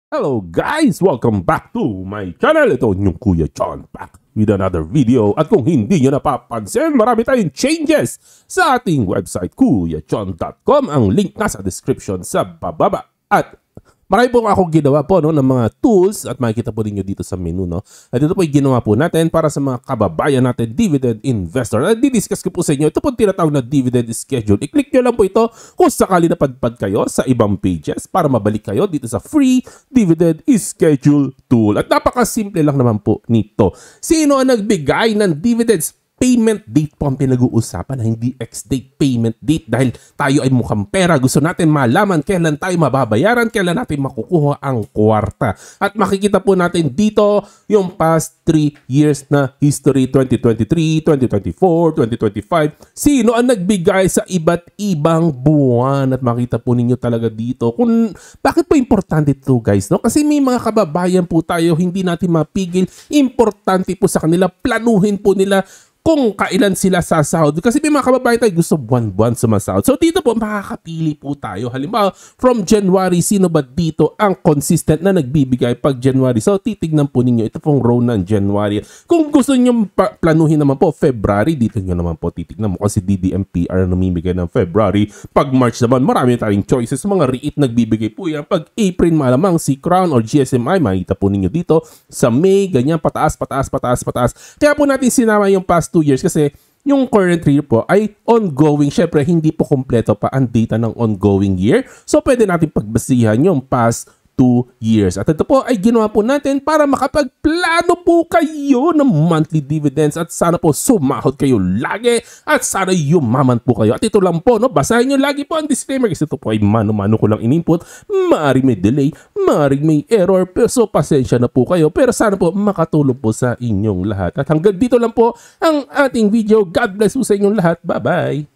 Hello guys! Welcome back to my channel. Ito yung Kuya John back with another video. At kung hindi nyo napapansin, marami tayong changes sa ating website, kuyajohn.com. Ang link nasa description sa bababa. At marami po akong ginawa po ng mga tools at makikita po ninyo dito sa menu. At ito po yung ginawa po natin para sa mga kababayan natin, dividend investor. At didiscuss ko po sa inyo, ito po tinatawag na dividend schedule. I-click nyo lang po ito kung sakali napadpad kayo sa ibang pages para mabalik kayo dito sa free dividend schedule tool. At napakasimple lang naman po nito. Sino ang nagbigay ng dividends? Payment date po ang pinag-uusapan, hindi ex-date payment date dahil tayo ay mukhang pera. Gusto natin malaman kailan tayo mababayaran, kailan natin makukuha ang kwarta. At makikita po natin dito yung past 3 years na history, 2023, 2024, 2025. Sino ang nagbigay sa iba't ibang buwan? At makita po ninyo talaga dito kung bakit po importante ito guys. Kasi may mga kababayan po tayo, hindi natin mapigil. Importante po sa kanila, planuhin po nila kung kailan sila sasahod. Kasi may mga kababayan tayo gusto buwan-buwan sumasahod. So dito po makakapili po tayo. Halimbawa, from January, sino ba dito ang consistent na nagbibigay pag January? So titignan po ninyo ito pong row ng January. Kung gusto nyo planuhin naman po February, dito nyo naman po titignan mo kasi DDMPR namimigay ng February. Pag March naman, marami tayong choices. Mga REIT nagbibigay po yan. Pag April, malamang si Crown or GSMI, makita po ninyo dito. Sa May, ganyan, pataas. Kaya po natin sinama yung past 2 years kasi yung current year po ay ongoing. Syempre, hindi po kompleto pa ang data ng ongoing year. So, pwede natin pagbasihan yung past 2 years. At ito po ay ginawa po natin para makapagplano po kayo ng monthly dividends at sana po sumahod kayo lagi at sana yumaman po kayo. At ito lang po, basahin nyo lagi po ang disclaimer kasi ito po ay mano-mano ko lang in-input. Maaring may delay, maaring may error, so pasensya na po kayo. Pero sana po makatulong po sa inyong lahat. At hanggang dito lang po ang ating video. God bless po sa inyong lahat. Bye-bye!